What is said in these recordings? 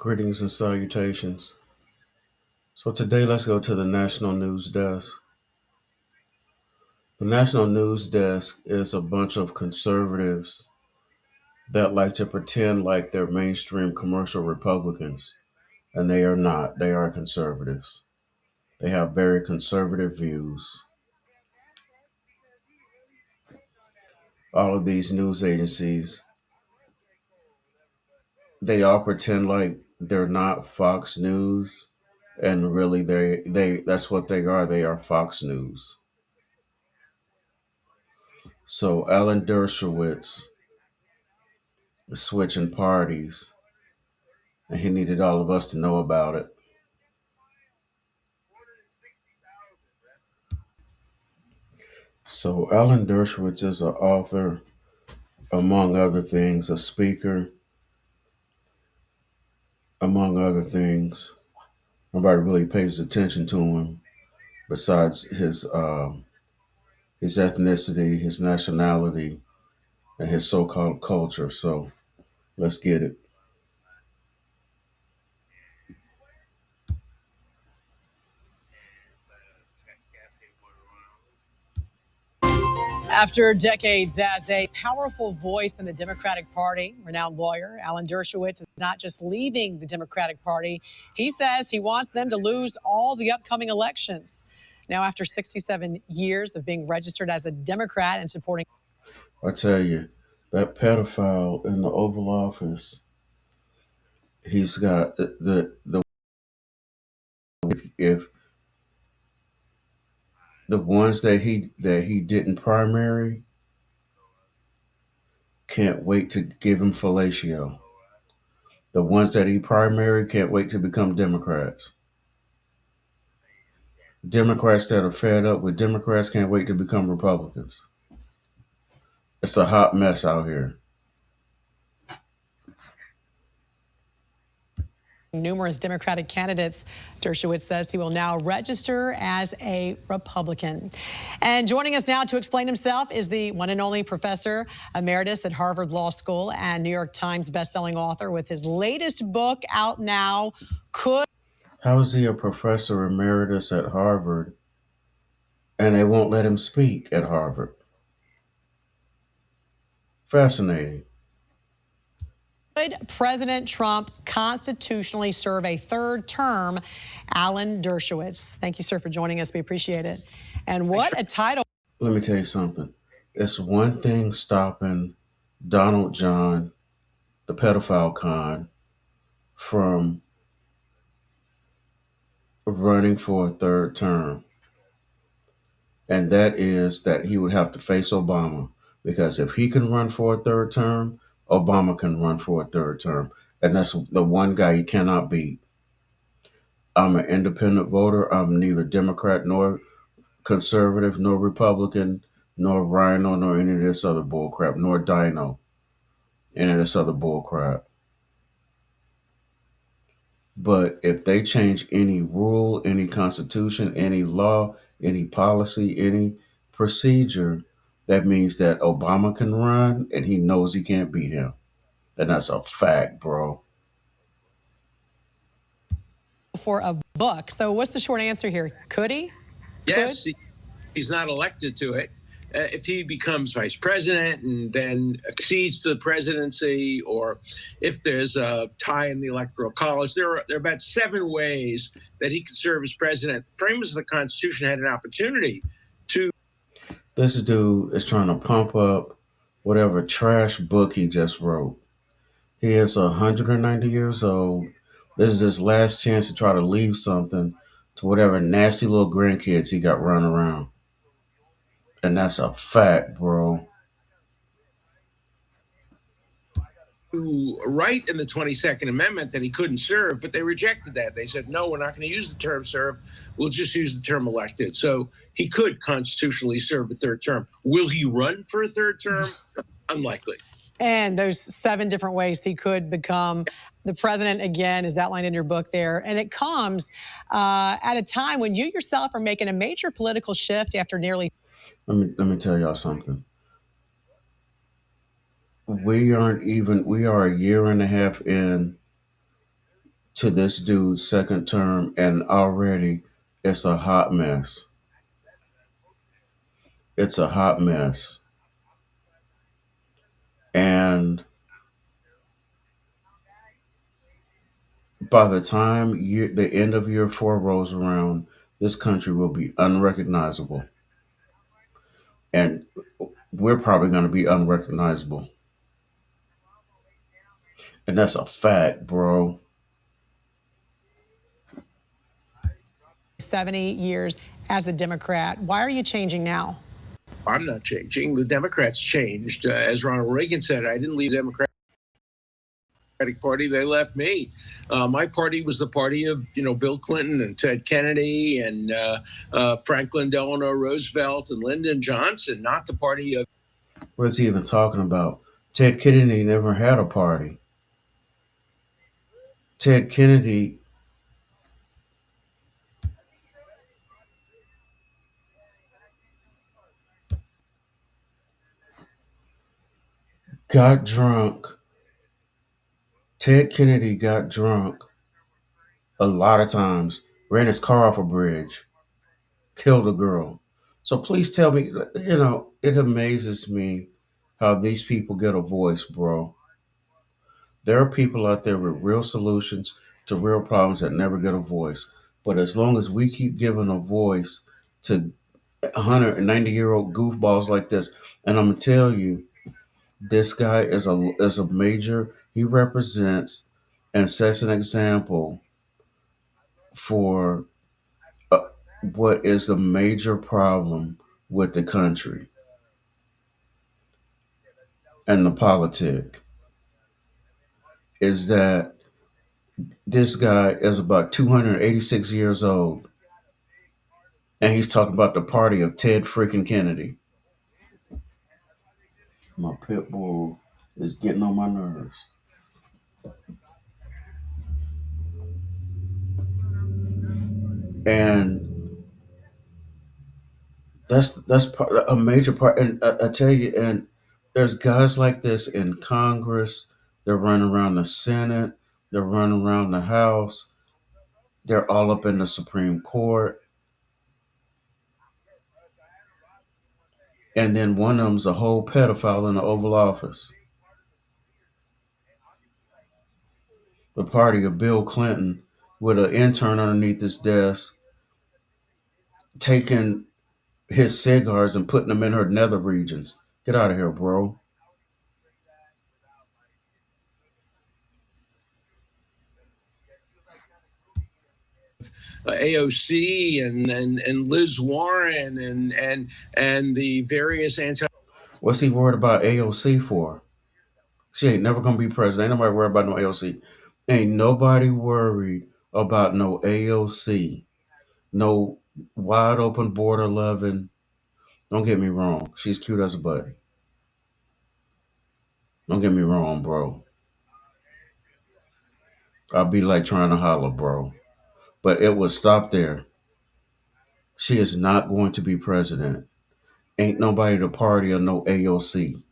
Greetings and salutations. So today let's go to the National News Desk. The National News Desk is a bunch of conservatives that like to pretend like they're mainstream commercial Republicans, and they are not. They are conservatives. They have very conservative views. All of these news agencies, they all pretend like they're not Fox News, and really they that's what they are. They are Fox News. So Alan Dershowitz switching parties, and he needed all of us to know about it. So, Alan Dershowitz is an author, among other things, a speaker, among other things. Nobody really pays attention to him besides his ethnicity, his nationality, and his so-called culture. So, let's get it. After decades as a powerful voice in the Democratic Party, renowned lawyer Alan Dershowitz is not just leaving the Democratic Party. He says he wants them to lose all the upcoming elections. Now, after 67 years of being registered as a Democrat and supporting. I tell you, that pedophile in the Oval Office, he's got the if the ones that he didn't primary can't wait to give him fellatio. The ones that he primaried can't wait to become Democrats. Democrats that are fed up with Democrats can't wait to become Republicans. It's a hot mess out here. Numerous Democratic candidates, Dershowitz says he will now register as a Republican. And joining us now to explain himself is the one and only professor emeritus at Harvard Law School and New York Times bestselling author with his latest book out now, How is he a professor emeritus at Harvard and they won't let him speak at Harvard? Fascinating. Could President Trump constitutionally serve a third term? Alan Dershowitz. Thank you, sir, for joining us. We appreciate it. And what a title. Let me tell you something. It's one thing stopping Donald John, the pedophile con, from running for a third term. And that is that he would have to face Obama. Because if he can run for a third term, Obama can run for a third term. And that's the one guy he cannot beat. I'm an independent voter. I'm neither Democrat nor conservative nor Republican nor Rhino nor any of this other bullcrap, nor Dino, any of this other bullcrap. But if they change any rule, any constitution, any law, any policy, any procedure, that means that Obama can run and he knows he can't beat him. And that's a fact, bro. For a book. So what's the short answer here? Could he? Yes, he's not elected to it. If he becomes vice president and then accedes to the presidency, or if there's a tie in the electoral college, there are about 7 ways that he could serve as president. The framers of the Constitution had an opportunity to. This dude is trying to pump up whatever trash book he just wrote. He is 190 years old. This is his last chance to try to leave something to whatever nasty little grandkids he got running around. And that's a fact, bro. To write in the 22nd Amendment that he couldn't serve, but they rejected that. They said, no, we're not going to use the term serve. We'll just use the term elected. So he could constitutionally serve a third term. Will he run for a third term? Unlikely. And those 7 different ways he could become the president, again, is outlined in your book there. And it comes at a time when you yourself are making a major political shift after nearly. Let me tell y'all something. We are a year and a half in to this dude's second term, and already it's a hot mess. It's a hot mess. And by the time the end of year 4 rolls around, this country will be unrecognizable. And we're probably going to be unrecognizable. And that's a fact, bro. 70 years as a Democrat. Why are you changing now? I'm not changing. The Democrats changed. As Ronald Reagan said, I didn't leave the Democratic Party. They left me. My party was the party of, Bill Clinton and Ted Kennedy and Franklin Delano Roosevelt and Lyndon Johnson, not the party of. What is he even talking about? Ted Kennedy never had a party. Ted Kennedy got drunk. Ted Kennedy got drunk a lot of times, ran his car off a bridge, killed a girl. So please tell me, it amazes me how these people get a voice, bro. There are people out there with real solutions to real problems that never get a voice. But as long as we keep giving a voice to 190-year-old goofballs like this, and I'm gonna tell you, this guy is a major. He represents and sets an example for uh, what is a major problem with the country and the politic is that this guy is about 286 years old, and he's talking about the party of Ted freaking Kennedy. My pit bull is getting on my nerves. And that's a major part. And I tell you, and there's guys like this in Congress. They're running around the Senate. They're running around the House. They're all up in the Supreme Court. And then one of them's a whole pedophile in the Oval Office. The party of Bill Clinton with an intern underneath his desk taking his cigars and putting them in her nether regions. Get out of here, bro. AOC and Liz Warren and the various anti. What's he worried about AOC for? She ain't never gonna be president. Ain't nobody worried about no AOC. Ain't nobody worried about no AOC. No wide open border loving. Don't get me wrong. She's cute as a button. Don't get me wrong, bro. I'll be like trying to holler, bro. But it would stop there. She is not going to be president. Ain't nobody to party or no AOC.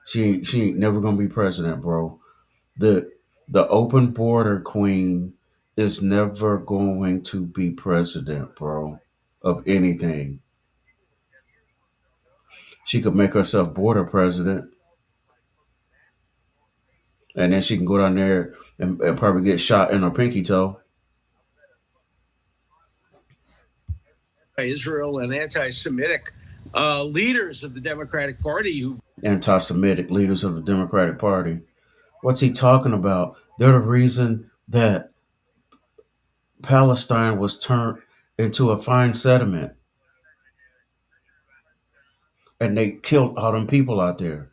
She ain't never gonna be president, bro. The open border queen is never going to be president, bro, of anything. She could make herself border president, and then she can go down there and probably get shot in her pinky toe. Israel and anti-Semitic leaders of the Democratic Party who. Anti-Semitic leaders of the Democratic Party. What's he talking about? They're the reason that Palestine was turned into a fine settlement, and they killed all them people out there.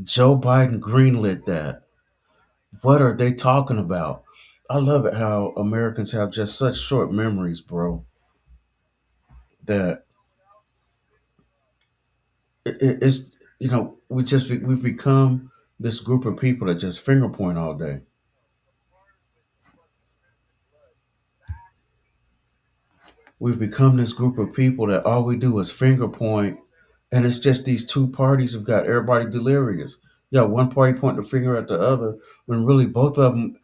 Joe Biden greenlit that. What are they talking about? I love it how Americans have just such short memories, bro. That it's we've become this group of people that just finger point all day. We've become this group of people that all we do is finger point, and it's just these two parties have got everybody delirious. Yeah, one party pointing the finger at the other when really both of them,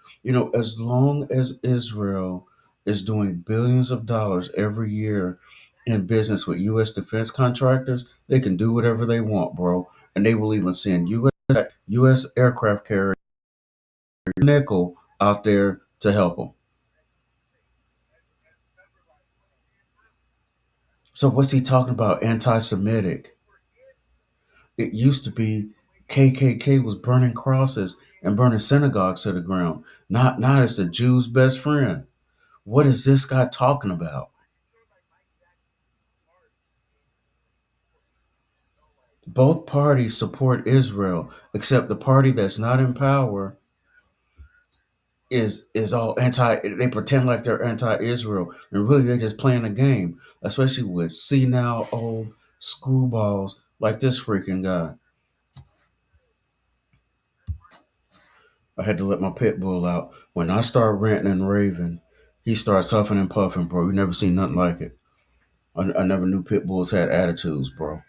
as long as Israel is doing billions of dollars every year in business with U.S. defense contractors, they can do whatever they want, bro. And they will even send U.S. aircraft carrier nickel out there to help them. So what's he talking about? Anti-Semitic. It used to be KKK was burning crosses and burning synagogues to the ground. Not now it's the Jew's best friend. What is this guy talking about? Both parties support Israel, except the party that's not in power is all anti. They pretend like they're anti-Israel, and really they're just playing a game. Especially with senile old screwballs like this freaking guy. I had to let my pit bull out. When I start ranting and raving, he starts huffing and puffing, bro. You never seen nothing like it. I never knew pit bulls had attitudes, bro.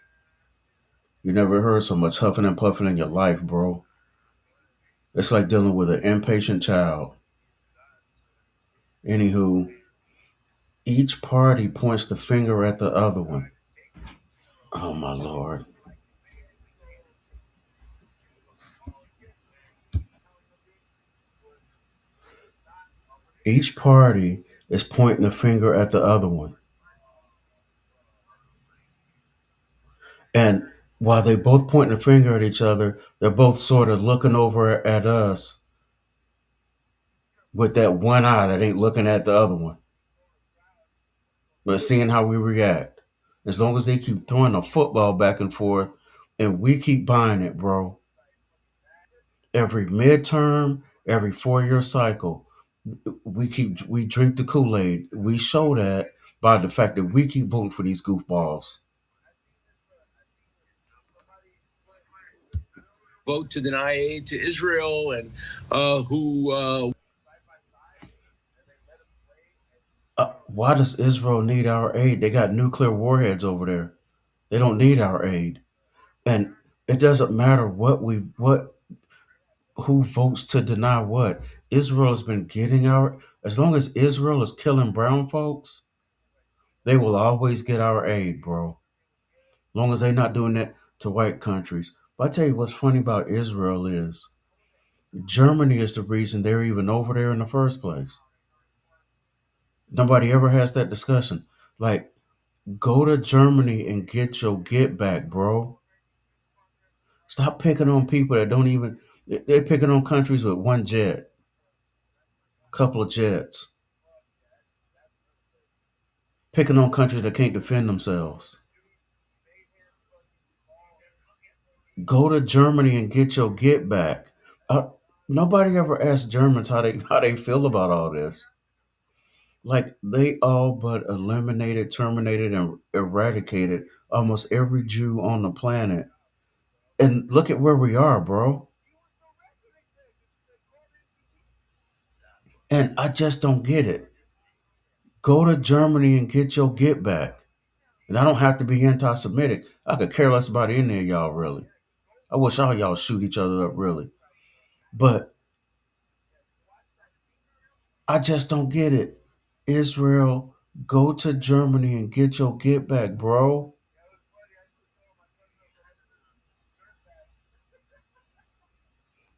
You never heard so much huffing and puffing in your life, bro. It's like dealing with an impatient child. Anywho, each party points the finger at the other one. Oh my lord. Each party is pointing the finger at the other one. And while they both pointing the finger at each other, they're both sort of looking over at us with that one eye that ain't looking at the other one, but seeing how we react. As long as they keep throwing the football back and forth and we keep buying it, bro. Every midterm, every 4 year cycle, we drink the Kool-Aid. We show that by the fact that we keep voting for these goofballs. Vote to deny aid to Israel and who Why does Israel need our aid? They got nuclear warheads over there. They don't need our aid. And it doesn't matter what who votes to deny what. Israel has been getting our as long as Israel is killing brown folks, they will always get our aid, bro. Long as they're not doing that to white countries. But I tell you what's funny about Israel is Germany is the reason they're even over there in the first place. Nobody ever has that discussion. Like, go to Germany and get your get back, bro. Stop picking on people that don't even. They're picking on countries with one jet, couple of jets, picking on countries that can't defend themselves. Go to Germany and get your get back. Nobody ever asked Germans how they feel about all this. Like they all but eliminated, terminated, and eradicated almost every Jew on the planet. And look at where we are, bro. And I just don't get it. Go to Germany and get your get back. And I don't have to be anti-Semitic. I could care less about any of y'all, really. I wish all y'all shoot each other up, really. But I just don't get it. Israel, go to Germany and get your get back, bro.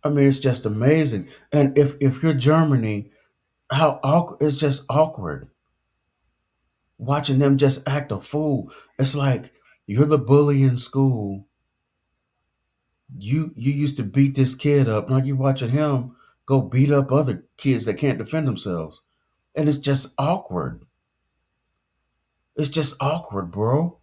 I mean, it's just amazing. And if you're Germany, how awkward it's just awkward watching them just act a fool. It's like you're the bully in school. You used to beat this kid up. Now you're watching him go beat up other kids that can't defend themselves. And it's just awkward. It's just awkward, bro.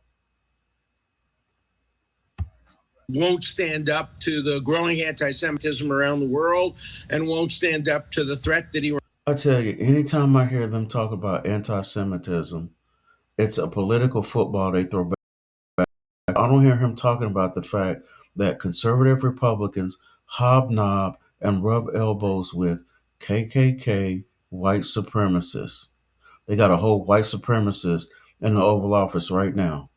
won't stand up to the growing anti-Semitism around the world and won't stand up to the threat that he. I tell you, anytime I hear them talk about anti-Semitism, it's a political football they throw back. I don't hear him talking about the fact that conservative Republicans hobnob and rub elbows with KKK white supremacists. They got a whole white supremacist in the Oval Office right now.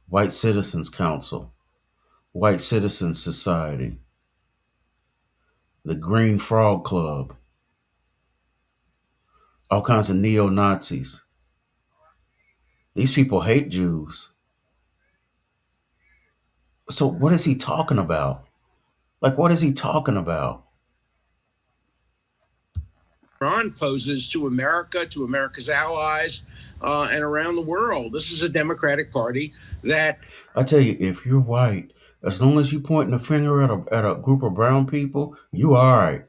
White Citizens Council. White Citizens Society, the Green Frog Club, all kinds of neo Nazis. These people hate Jews. So what is he talking about? Like, what is he talking about? Iran poses to America, to America's allies, and around the world. This is a Democratic Party that I tell you, if you're white, as long as you pointing a finger at a group of brown people, you all right.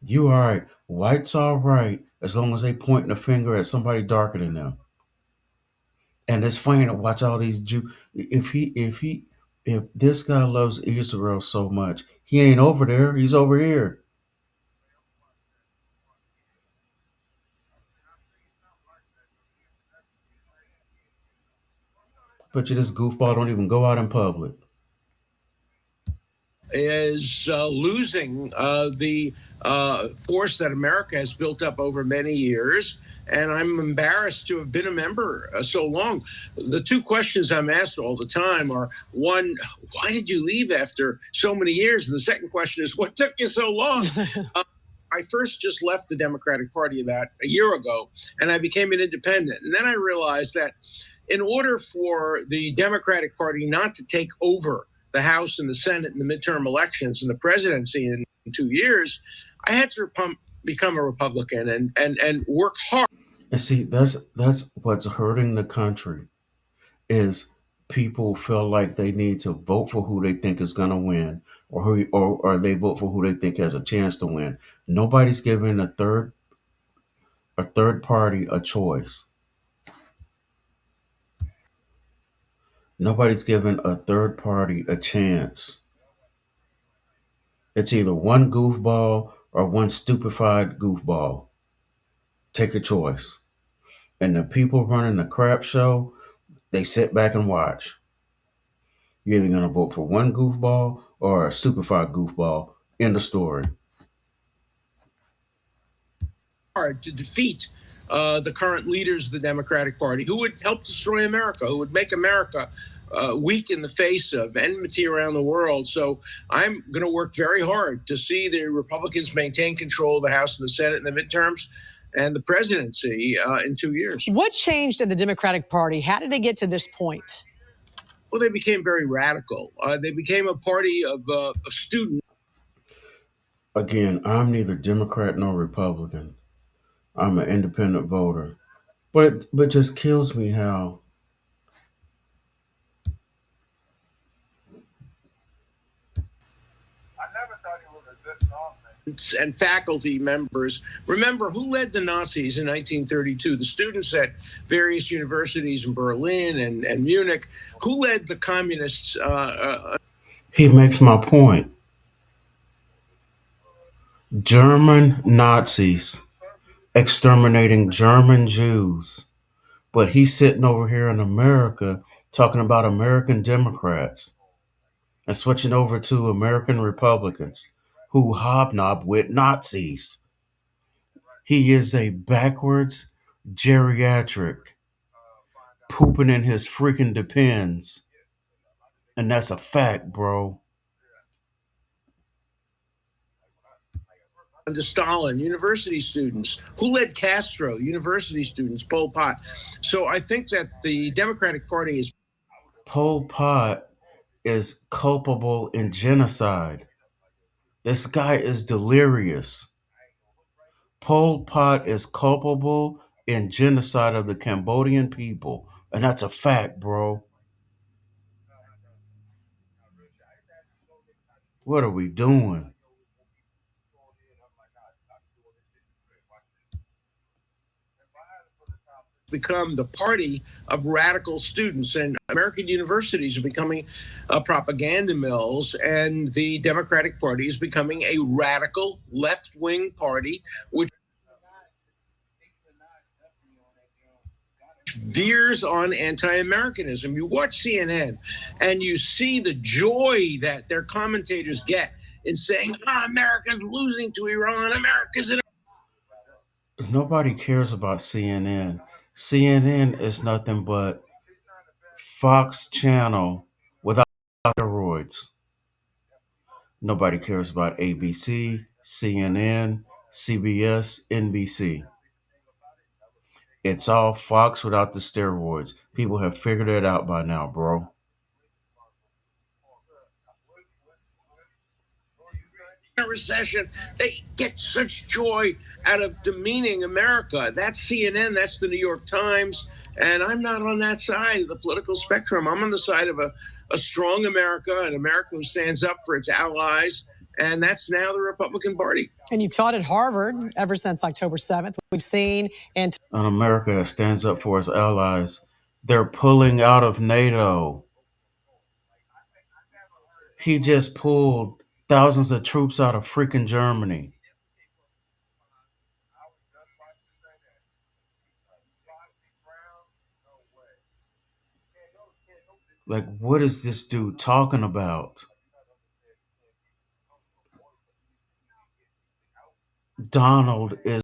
You all right. Whites all right as long as they pointing a finger at somebody darker than them. And it's funny to watch all these Jews. If this guy loves Israel so much, he ain't over there. He's over here. But you, this goofball don't even go out in public. is losing the force that America has built up over many years. And I'm embarrassed to have been a member so long. The two questions I'm asked all the time are, one, why did you leave after so many years? And the second question is, what took you so long? I first just left the Democratic Party about a year ago, and I became an independent. And then I realized that in order for the Democratic Party not to take over the House and the Senate in the midterm elections and the presidency in 2 years, I had to become a Republican and work hard. And see, that's what's hurting the country is people feel like they need to vote for who they think is going to win, or they vote for who they think has a chance to win. Nobody's giving a third party a choice. Nobody's giving a third party a chance. It's either one goofball or one stupefied goofball. Take a choice. And the people running the crap show, they sit back and watch. You're either going to vote for one goofball or a stupefied goofball. End of story. Hard to defeat the current leaders of the Democratic Party, who would help destroy America, who would make America weak in the face of enmity around the world. So I'm going to work very hard to see the Republicans maintain control of the House and the Senate in the midterms and the presidency in 2 years. What changed in the Democratic Party? How did they get to this point? Well, they became very radical. They became a party of students. Again, I'm neither Democrat nor Republican. I'm an independent voter. But it just kills me how And faculty members. Remember who led the Nazis in 1932? The students at various universities in Berlin and Munich. Who led the communists? he makes my point. German Nazis exterminating German Jews. But he's sitting over here in America talking about American Democrats and switching over to American Republicans who hobnob with Nazis. He is a backwards geriatric pooping in his freaking depends. And that's a fact, bro. Under Stalin, university students. Who led Castro? University students, Pol Pot. So I think that the Democratic Party is. Pol Pot is culpable in genocide. This guy is delirious. Pol Pot is culpable in genocide of the Cambodian people. And that's a fact, bro. What are we doing? Become the party of radical students, and American universities are becoming propaganda mills, and the Democratic Party is becoming a radical left-wing party which veers on anti-Americanism. You watch CNN and you see the joy that their commentators get in saying, America's losing to Iran, America's in. Nobody cares about CNN. CNN is nothing but Fox Channel without steroids. Nobody cares about ABC, CNN, CBS, NBC. It's all Fox without the steroids. People have figured it out by now, bro. A recession, they get such joy out of demeaning America. That's CNN, that's the New York Times, and I'm not on that side of the political spectrum. I'm on the side of a strong America, an America who stands up for its allies, and that's now the Republican Party. And you've taught at Harvard ever since October 7th. We've seen an America that stands up for its allies. They're pulling out of NATO. He just pulled thousands of troops out of freaking Germany. Like, what is this dude talking about? Donald is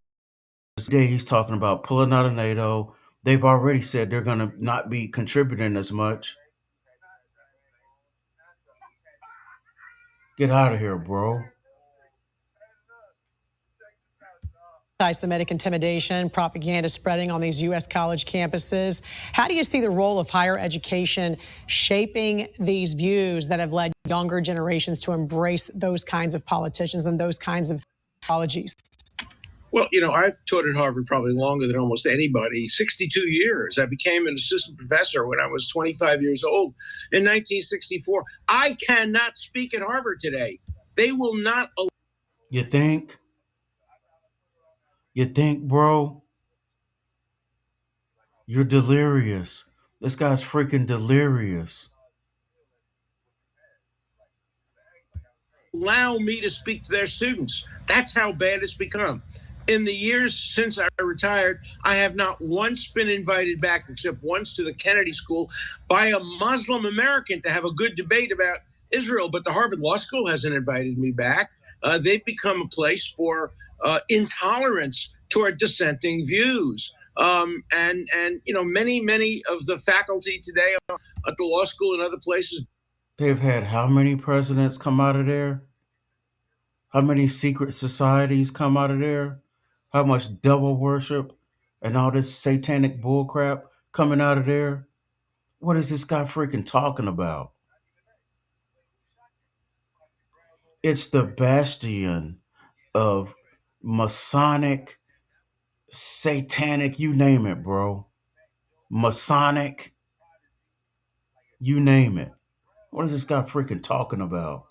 today he's talking about pulling out of NATO. They've already said they're going to not be contributing as much. Get out of here, bro. Anti-Semitic intimidation, propaganda spreading on these U.S. college campuses. How do you see the role of higher education shaping these views that have led younger generations to embrace those kinds of politicians and those kinds of ideologies? Well, you know, I've taught at Harvard probably longer than almost anybody, 62 years. I became an assistant professor when I was 25 years old in 1964. I cannot speak at Harvard today. They will not. You think? You think, bro? You're delirious. This guy's freaking delirious. Allow me to speak to their students. That's how bad it's become. In the years since I retired, I have not once been invited back, except once to the Kennedy School, by a Muslim American to have a good debate about Israel. But the Harvard Law School hasn't invited me back. They've become a place for intolerance toward dissenting views. And you know, many of the faculty today at the law school and other places. They've had how many presidents come out of there? How many secret societies come out of there? How much devil worship and all this satanic bullcrap coming out of there? What is this guy freaking talking about? It's the bastion of Masonic, satanic, you name it, bro. Masonic, you name it. What is this guy freaking talking about?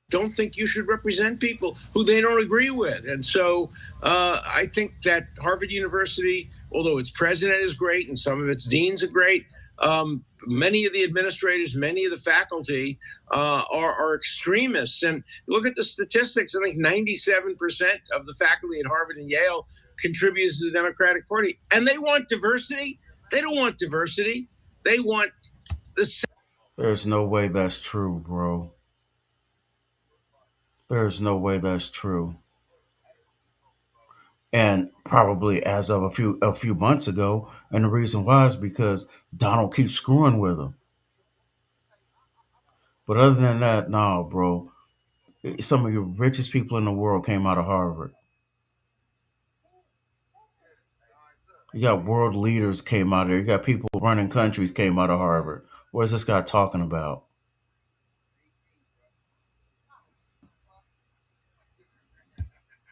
Don't think you should represent people who they don't agree with. And so I think that Harvard University, although its president is great and some of its deans are great, many of the administrators, many of the faculty are extremists. And look at the statistics. I think 97% of the faculty at Harvard and Yale contributes to the Democratic Party. And they want diversity. They don't want diversity. They want the... There's no way that's true, bro. There's no way that's true. And probably as of a few months ago, and the reason why is because Donald keeps screwing with him. But other than that, no, bro. Some of the richest people in the world came out of Harvard. You got world leaders came out of there. You got people running countries came out of Harvard. What is this guy talking about?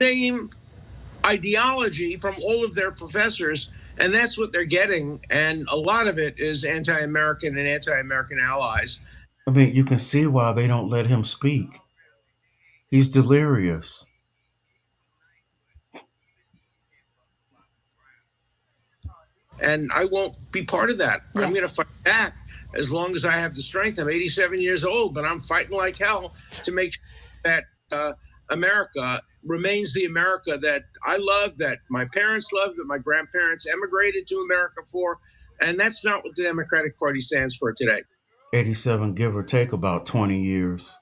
Same ideology from all of their professors, and that's what they're getting. And a lot of it is anti-American and anti-American allies. I mean, you can see why they don't let him speak. He's delirious. And I won't be part of that. Yeah. I'm going to fight back as long as I have the strength. I'm 87 years old, but I'm fighting like hell to make sure that America remains the America that I love, that my parents loved, that my grandparents emigrated to America for. And that's not what the Democratic Party stands for today. 87, give or take about 20 years.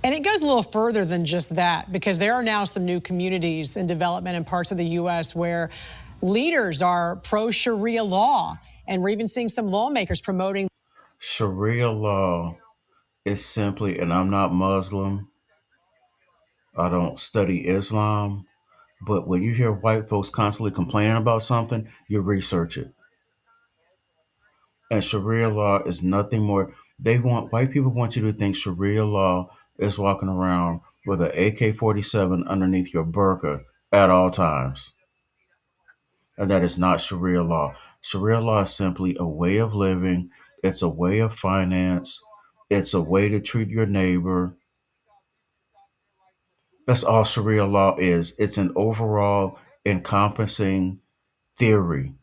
And it goes a little further than just that, because there are now some new communities in development in parts of the U.S. where leaders are pro-Sharia law And we're even seeing some lawmakers promoting Sharia law is simply, and I'm not Muslim, I don't study Islam, but when you hear white folks constantly complaining about something, you research it. And Sharia law is nothing more. White people want you to think Sharia law is walking around with an AK-47 underneath your burqa at all times. And that is not Sharia law. Sharia law is simply a way of living, it's a way of finance, it's a way to treat your neighbor. That's all Sharia law is. It's an overall encompassing theory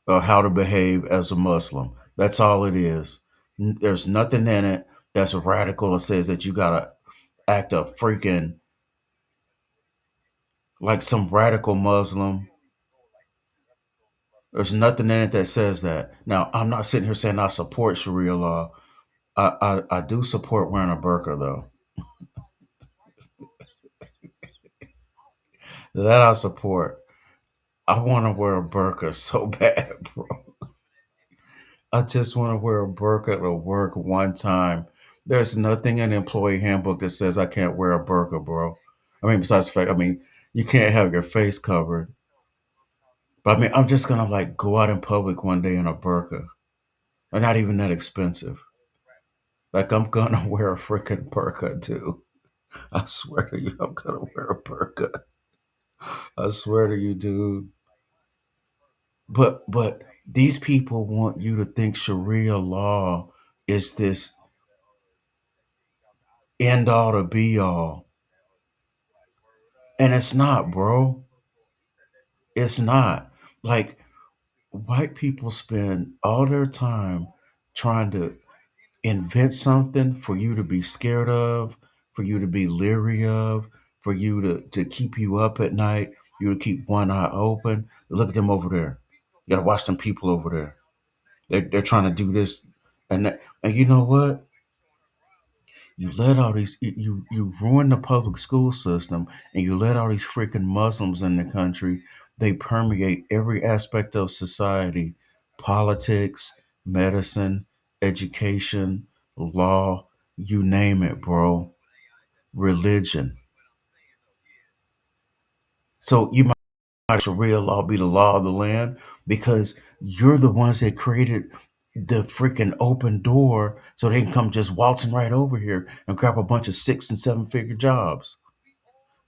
of how to behave as a Muslim. That's all it is. There's nothing in it that's radical that says that you gotta act a freaking like some radical Muslim. There's nothing in it that says that. Now, I'm not sitting here saying I support Sharia law. I do support wearing a burqa though. That I support. I want to wear a burqa so bad, bro. I just want to wear a burqa to work one time. There's nothing in the employee handbook that says I can't wear a burqa, bro. I mean, besides the fact, I mean, you can't have your face covered. But I mean, I'm just gonna like go out in public one day in a burqa. They're not even that expensive. Like I'm gonna wear a freaking burqa too. I swear to you, I'm gonna wear a burqa. I swear to you, dude. But these people want you to think Sharia law is this end all to be all. And it's not, bro. It's not. Like white people spend all their time trying to invent something for you to be scared of, for you to be leery of, for you to keep you up at night, you to keep one eye open. Look at them over there. You gotta watch them people over there. They're trying to do this and you know what? You let all these you ruin the public school system and you let all these freaking Muslims in the country. They permeate every aspect of society, politics, medicine, education, law, you name it, bro. Religion. So you might Sharia law be the law of the land because you're the ones that created the freaking open door so they can come just waltzing right over here and grab a bunch of 6 and 7 figure jobs.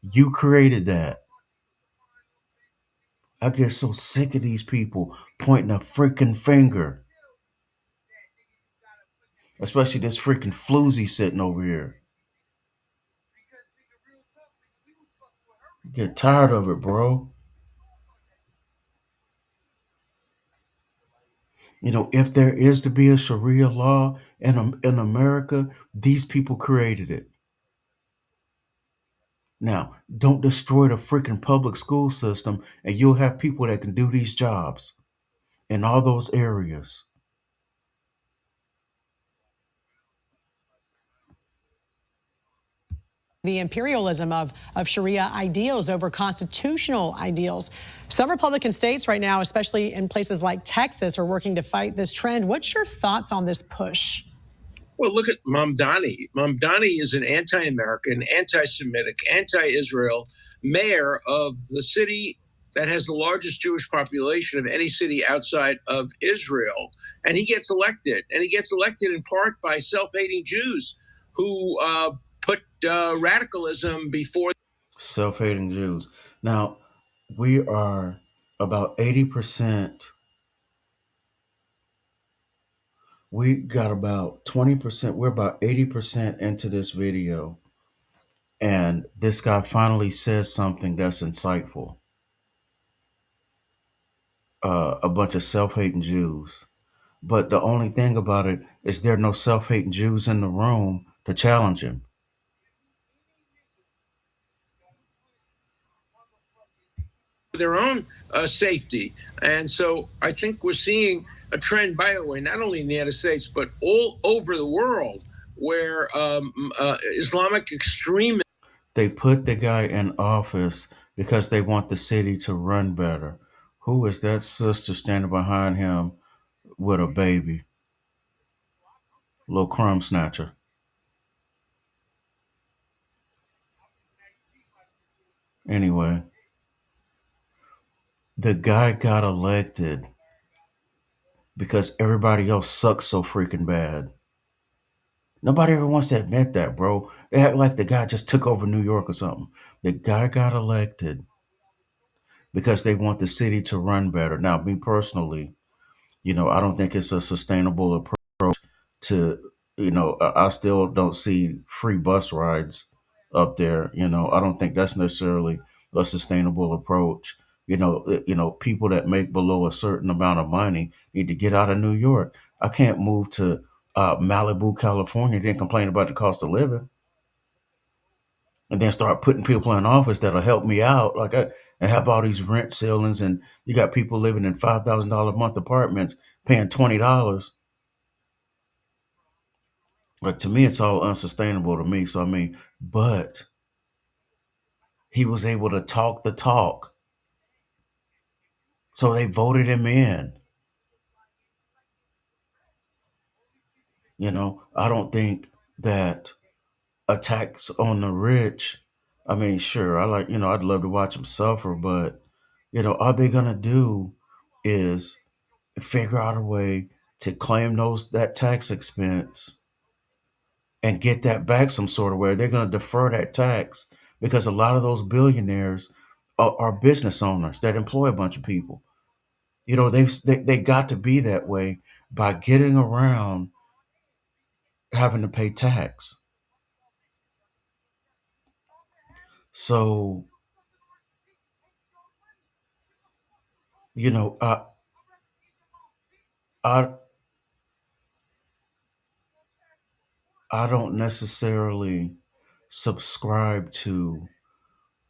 You created that. I get so sick of these people pointing a freaking finger, especially this freaking floozy sitting over here. Get tired of it, bro. You know, if there is to be a Sharia law in America, these people created it. Now, don't destroy the freaking public school system, and you'll have people that can do these jobs in all those areas. the imperialism of Sharia ideals over constitutional ideals. Some Republican states right now, especially in places like Texas, are working to fight this trend. What's your thoughts on this push? Well, look at Mamdani. Mamdani is an anti-American, anti-Semitic, anti-Israel mayor of the city that has the largest Jewish population of any city outside of Israel. And he gets elected. And he gets elected in part by self-hating Jews who put radicalism before. Self-hating Jews. Now, we are about 80%. We got about 20%. We're about 80% into this video. And this guy finally says something that's insightful. A bunch of self-hating Jews. But the only thing about it is there are no self-hating Jews in the room to challenge him. Their own safety. And so I think we're seeing a trend, by the way, not only in the United States, but all over the world where Islamic extremists. They put the guy in office because they want the city to run better. Who is that sister standing behind him with a baby? Little crumb snatcher. Anyway, the guy got elected because everybody else sucks so freaking bad. Nobody ever wants to admit that, bro. They act like the guy just took over New York or something. The guy got elected because they want the city to run better. Now, me personally, I don't think it's a sustainable approach to, I still don't see free bus rides up there. I don't think that's necessarily a sustainable approach. People that make below a certain amount of money need to get out of New York. I can't move to Malibu, California, then complain about the cost of living, and then start putting people in office that'll help me out, and have all these rent ceilings, and you got people living in $5,000 a month apartments paying $20. Like, to me, it's all unsustainable to me. So I mean, but he was able to talk the talk, so they voted him in. I don't think that attacks on the rich. I mean, sure, I'd love to watch them suffer, but all they're gonna do is figure out a way to claim that tax expense and get that back some sort of way. They're going to defer that tax because a lot of those billionaires are business owners that employ a bunch of people. They got to be that way by getting around having to pay tax. So, you know, I I I don't necessarily subscribe to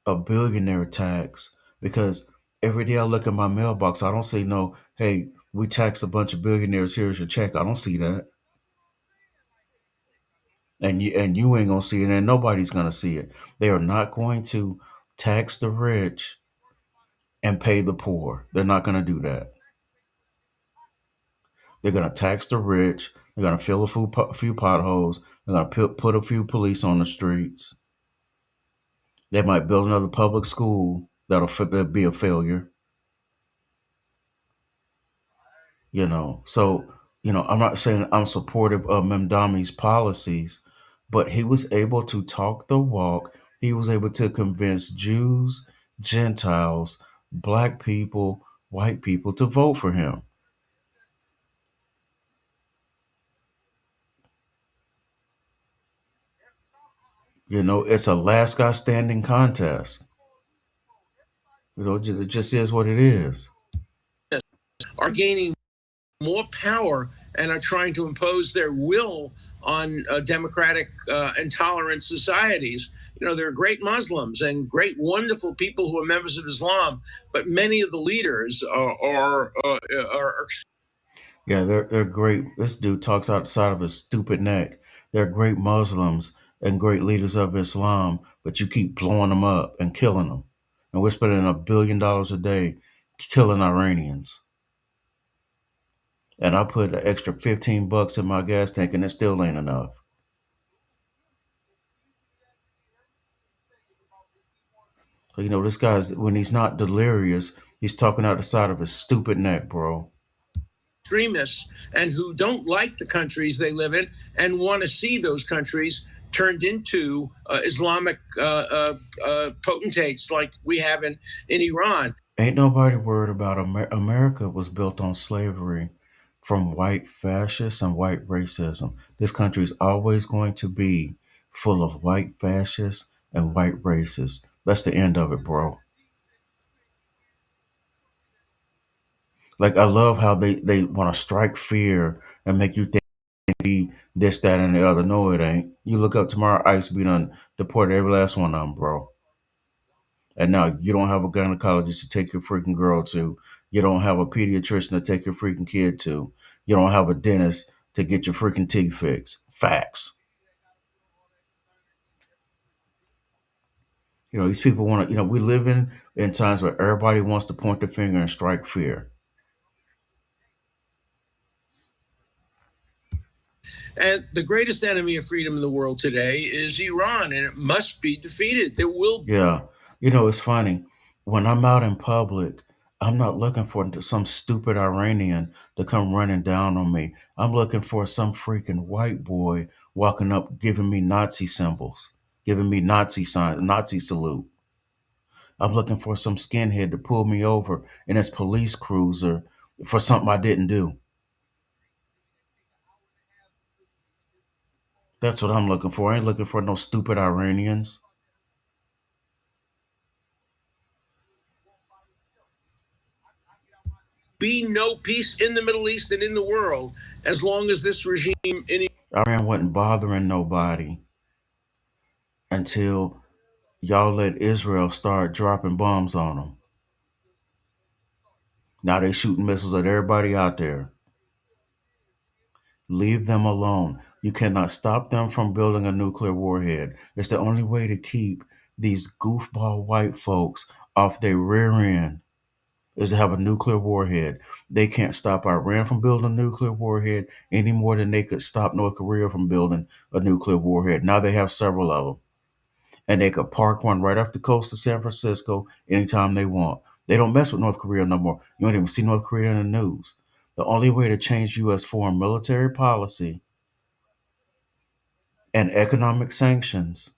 a billionaire tax because every day I look at my mailbox, I don't see no, hey, we tax a bunch of billionaires, here's your check. I don't see that. And you ain't gonna see it, and nobody's gonna see it. They are not going to tax the rich and pay the poor. They're not gonna do that. They're gonna tax the rich. They're gonna fill a few potholes. They're gonna put a few police on the streets. They might build another public school that'll be a failure. So I'm not saying I'm supportive of Mamdami's policies, but he was able to talk the walk. He was able to convince Jews, Gentiles, black people, white people to vote for him. It's a last guy standing contest. It just is what it is. Are gaining more power and are trying to impose their will on democratic and tolerant societies. There are great Muslims and great, wonderful people who are members of Islam, but many of the leaders are Yeah, they're great. This dude talks out the side of his stupid neck. They're great Muslims and great leaders of Islam, but you keep blowing them up and killing them. And we're spending $1 billion a day killing Iranians. And I put an extra $15 in my gas tank, and it still ain't enough. So this guy's, when he's not delirious, he's talking out the side of his stupid neck, bro. extremists and who don't like the countries they live in and want to see those countries turned into Islamic potentates like we have in Iran. Ain't nobody worried about America was built on slavery from white fascists and white racism. This country is always going to be full of white fascists and white racists. That's the end of it, bro. Like, I love how they want to strike fear and make you think be this, that, and the other. No, it ain't. You look up tomorrow, ICE be done deported every last one of them, bro. And now you don't have a gynecologist to take your freaking girl to. You don't have a pediatrician to take your freaking kid to. You don't have a dentist to get your freaking teeth fixed. Facts. These people want to, we live in times where everybody wants to point the finger and strike fear. And the greatest enemy of freedom in the world today is Iran, and it must be defeated. There will. Yeah. It's funny. When I'm out in public, I'm not looking for some stupid Iranian to come running down on me. I'm looking for some freaking white boy walking up, giving me Nazi symbols, giving me Nazi sign, Nazi salute. I'm looking for some skinhead to pull me over in his police cruiser for something I didn't do. That's what I'm looking for. I ain't looking for no stupid Iranians. Be no peace in the Middle East and in the world as long as this regime in Iran wasn't bothering nobody until y'all let Israel start dropping bombs on them. Now they shooting missiles at everybody out there. Leave them alone. You cannot stop them from building a nuclear warhead. It's the only way to keep these goofball white folks off their rear end is to have a nuclear warhead. They can't stop Iran from building a nuclear warhead any more than they could stop North Korea from building a nuclear warhead. Now they have several of them. And they could park one right off the coast of San Francisco anytime they want. They don't mess with North Korea no more. You don't even see North Korea in the news. The only way to change U.S. foreign military policy and economic sanctions,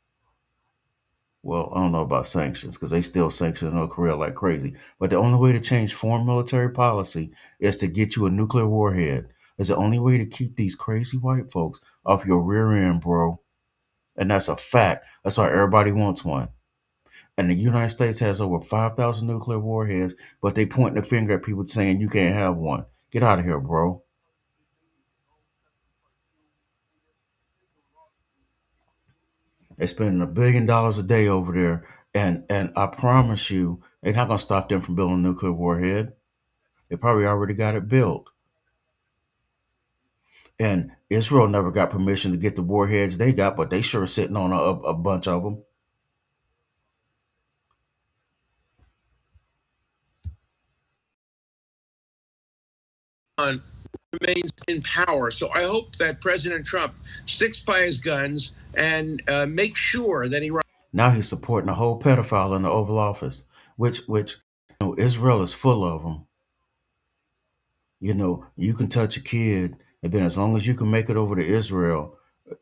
well, I don't know about sanctions because they still sanction North Korea like crazy. But the only way to change foreign military policy is to get you a nuclear warhead. It's the only way to keep these crazy white folks off your rear end, bro. And that's a fact. That's why everybody wants one. And the United States has over 5,000 nuclear warheads, but they pointing the finger at people saying you can't have one. Get out of here, bro. They're spending $1 billion a day over there, and I promise you, they're not gonna stop them from building a nuclear warhead. They probably already got it built. And Israel never got permission to get the warheads they got, but they sure sitting on a bunch of them. Iran remains in power. So I hope that President Trump sticks by his guns and makes sure that Iran. Now he's supporting a whole pedophile in the Oval Office, which Israel is full of them. You can touch a kid, and then as long as you can make it over to Israel,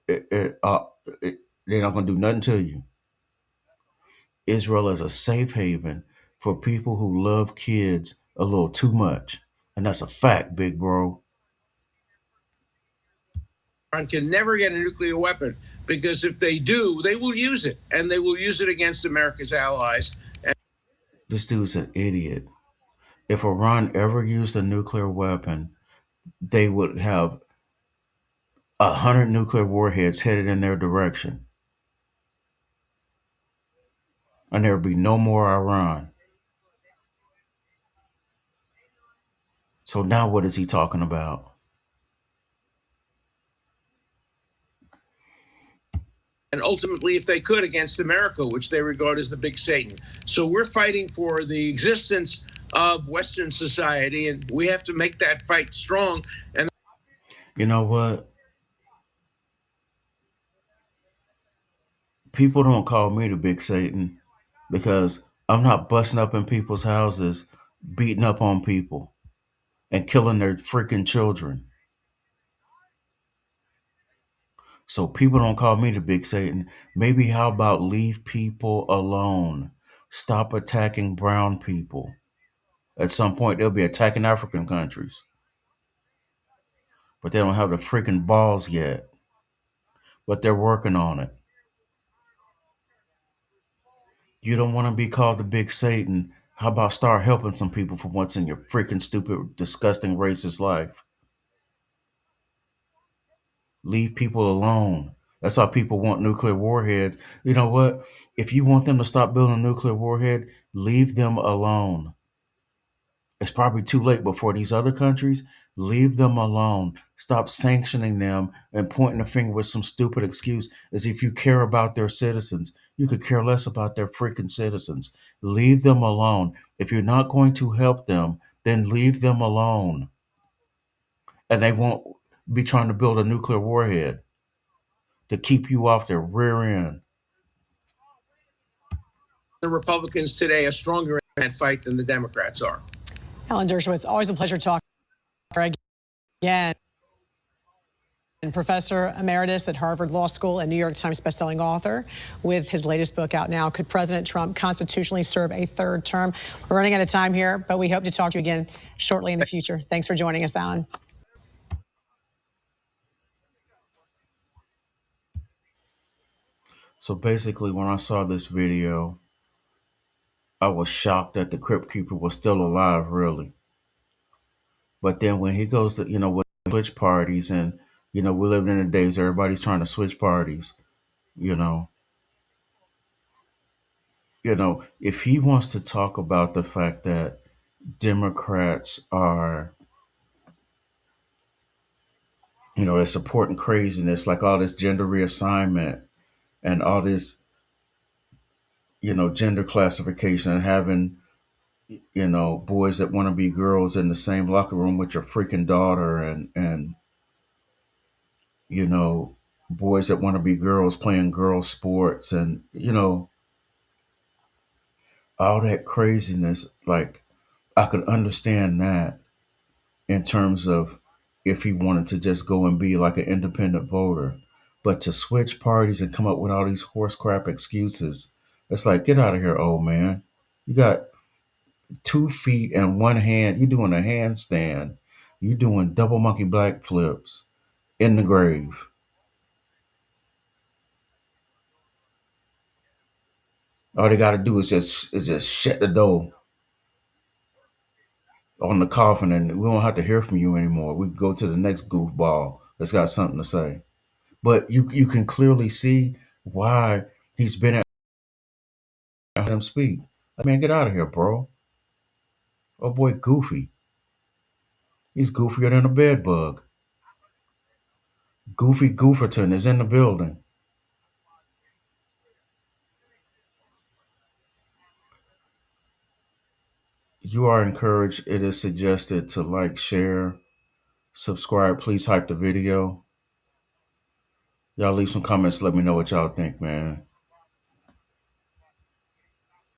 it, it, uh, they're not going to do nothing to you. Israel is a safe haven for people who love kids a little too much. And that's a fact, big bro. Can never get a nuclear weapon because if they do, they will use it and they will use it against America's allies. This dude's an idiot. If Iran ever used a nuclear weapon, they would have 100 nuclear warheads headed in their direction. And there would be no more Iran. So now what is he talking about? And ultimately, if they could, against America, which they regard as the big Satan. So we're fighting for the existence of Western society, and we have to make that fight strong. And you know what? People don't call me the big Satan because I'm not busting up in people's houses, beating up on people, and killing their freaking children. So people don't call me the big Satan. Maybe how about leave people alone? Stop attacking brown people. At some point, they'll be attacking African countries. But they don't have the freaking balls yet. But they're working on it. You don't want to be called the big Satan. How about start helping some people for once in your freaking stupid, disgusting, racist life? Leave people alone. That's why people want nuclear warheads. You know what? If you want them to stop building a nuclear warhead, leave them alone. It's probably too late, but for these other countries, leave them alone. Stop sanctioning them and pointing the finger with some stupid excuse as if you care about their citizens. You could care less about their freaking citizens. Leave them alone. If you're not going to help them, then leave them alone. And they won't be trying to build a nuclear warhead to keep you off their rear end. The Republicans today are stronger in that fight than the Democrats are. Alan Dershowitz, always a pleasure talking again. And Professor Emeritus at Harvard Law School and New York Times bestselling author with his latest book out now, Could President Trump Constitutionally Serve a Third Term? We're running out of time here, but we hope to talk to you again shortly in the future. Thanks for joining us, Alan. So basically, when I saw this video, I was shocked that the Crypt Keeper was still alive, really. But then when he goes to, with switch parties and, we're living in the days everybody's trying to switch parties, you know, if he wants to talk about the fact that Democrats are, they're supporting craziness, like all this gender reassignment and all this, gender classification and having, boys that want to be girls in the same locker room with your freaking daughter and boys that want to be girls playing girl sports and, all that craziness. Like, I could understand that in terms of if he wanted to just go and be like an independent voter. But to switch parties and come up with all these horse crap excuses, it's like, get out of here, old man. You got 2 feet and 1 hand. You're doing a handstand. You're doing double monkey black flips in the grave. All they got to do is just shut the door on the coffin, and we don't have to hear from you anymore. We can go to the next goofball that's got something to say. But you can clearly see why he's been at him speak. Like, man, get out of here, bro. Oh boy, Goofy. He's goofier than a bed bug. Goofy Gooferton is in the building. You are encouraged. It is suggested to like, share, subscribe. Please hype the video. Y'all leave some comments. Let me know what y'all think, man.